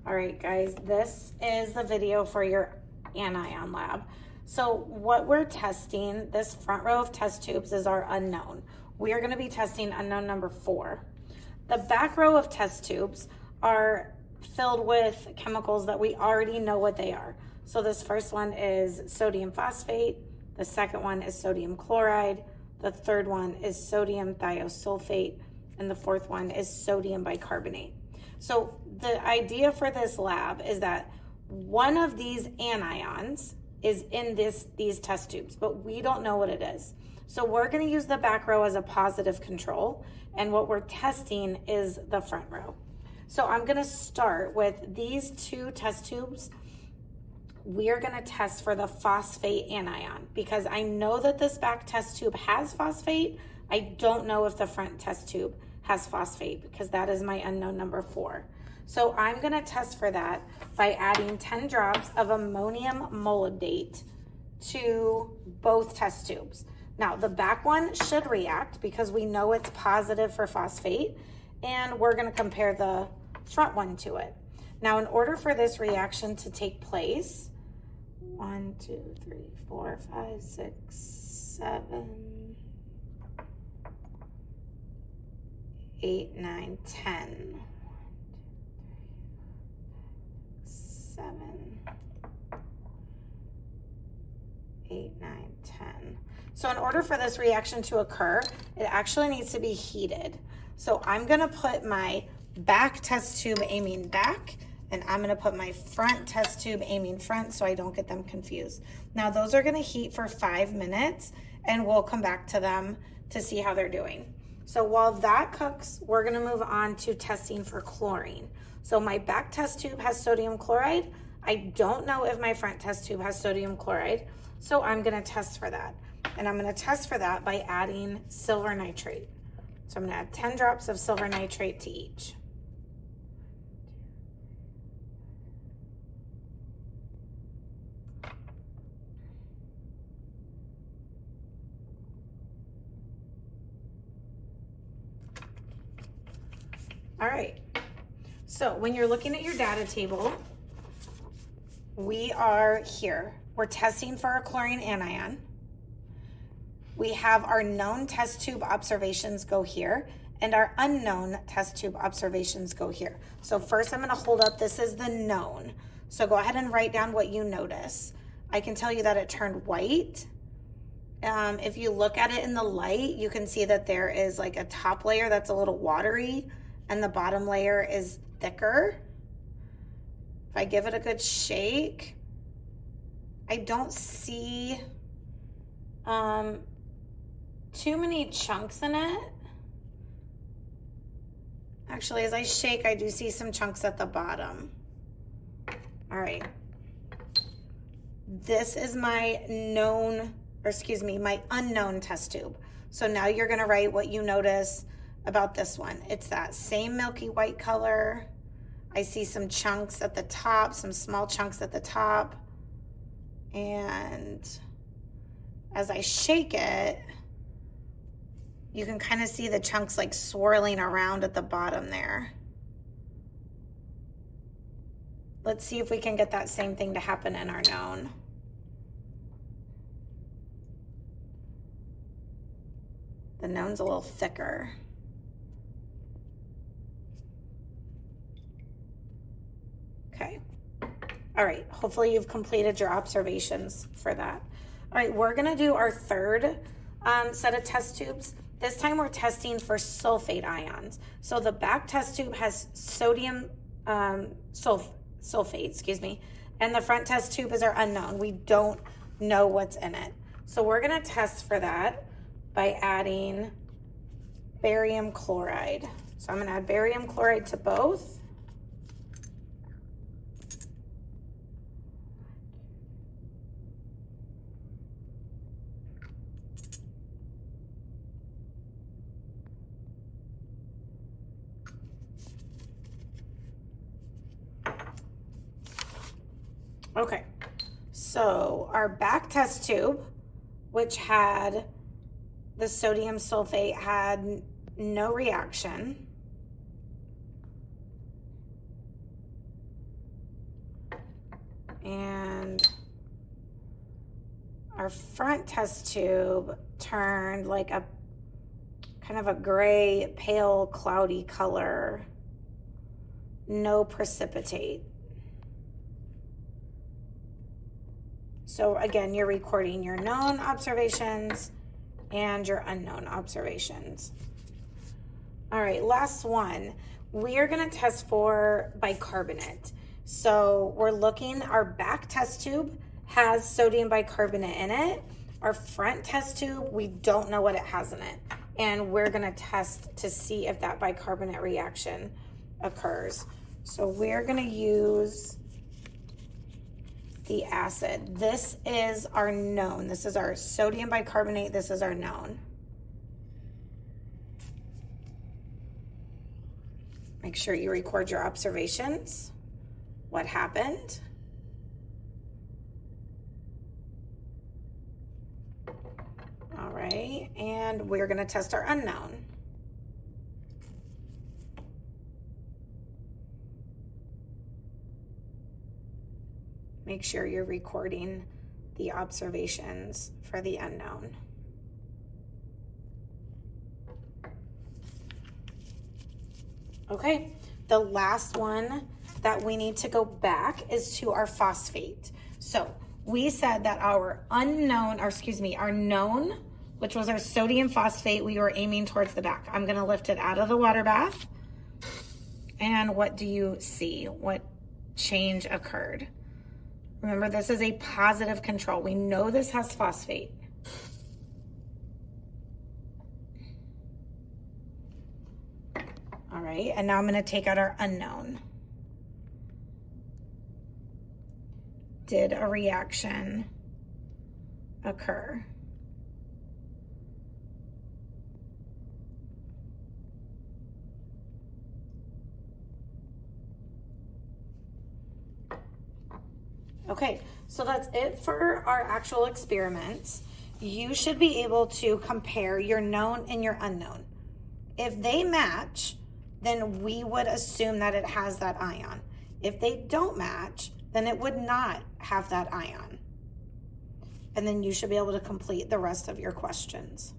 All right, guys, this is the video for your Anion Lab. So what we're testing, this front row of test tubes is our unknown. We are going to be testing unknown number 4. The back row of test tubes are filled with chemicals that we already know what they are. So this first one is sodium phosphate. The second one is sodium chloride. The third one is sodium thiosulfate. And the fourth one is sodium bicarbonate. So the idea for this lab is that one of these anions is in these test tubes, but we don't know what it is. So we're going to use the back row as a positive control, and what we're testing is the front row. So I'm going to start with these 2 test tubes. We are going to test for the phosphate anion because I know that this back test tube has phosphate. I don't know if the front test tube has phosphate because that is my unknown number 4. So I'm going to test for that by adding 10 drops of ammonium molybdate to both test tubes. Now the back one should react because we know it's positive for phosphate, and we're going to compare the front one to it. Now in order for this reaction to take place, 1, 2, 3, 4, 5, 6, 7, 8, 9, 10. 7, 8, 9, 10. So in order for this reaction to occur, it actually needs to be heated. So I'm going to put my back test tube aiming back, and I'm going to put my front test tube aiming front so I don't get them confused. Now those are going to heat for 5 minutes, and we'll come back to them to see how they're doing. So while that cooks, we're going to move on to testing for chlorine. So my back test tube has sodium chloride. I don't know if my front test tube has sodium chloride, so I'm going to test for that. And I'm going to test for that by adding silver nitrate. So I'm going to add 10 drops of silver nitrate to each. All right. So when you're looking at your data table, we are here. We're testing for our chlorine anion. We have our known test tube observations go here, and our unknown test tube observations go here. So first I'm going to hold up, this is the known. So go ahead and write down what you notice. I can tell you that it turned white. If you look at it in the light, you can see that there is like a top layer that's a little watery, and the bottom layer is thicker. If I give it a good shake, I don't see too many chunks in it. Actually, as I shake, I do see some chunks at the bottom. All right. This is my my unknown test tube. So now you're gonna write what you notice about this one. It's that same milky white color. I see some chunks at the top, some small chunks at the top. And as I shake it, you can kind of see the chunks like swirling around at the bottom there. Let's see if we can get that same thing to happen in our known. The known's a little thicker. Okay. All right, hopefully you've completed your observations for that. All right, we're gonna do our third set of test tubes. This time we're testing for sulfate ions. So the back test tube has sodium sulfate, and the front test tube is our unknown. We don't know what's in it. So we're gonna test for that by adding barium chloride. So I'm gonna add barium chloride to both. Okay, so our back test tube, which had the sodium sulfate, had no reaction. And our front test tube turned like a kind of a gray, pale, cloudy color. No precipitate. So again, you're recording your known observations and your unknown observations. All right, last one. We are gonna test for bicarbonate. So we're looking, our back test tube has sodium bicarbonate in it. Our front test tube, we don't know what it has in it. And we're gonna test to see if that bicarbonate reaction occurs. So we're gonna use the acid. This is our known. This is our sodium bicarbonate. This is our known. Make sure you record your observations. What happened? All right, and we're gonna test our unknown. Make sure you're recording the observations for the unknown. Okay, the last one that we need to go back is to our phosphate. So we said that our unknown, or excuse me, our known, which was our sodium phosphate, we were aiming towards the back. I'm gonna lift it out of the water bath. And what do you see? What change occurred? Remember, this is a positive control. We know this has phosphate. All right, and now I'm gonna take out our unknown. Did a reaction occur? Okay, so that's it for our actual experiments. You should be able to compare your known and your unknown. If they match, then we would assume that it has that ion. If they don't match, then it would not have that ion. And then you should be able to complete the rest of your questions.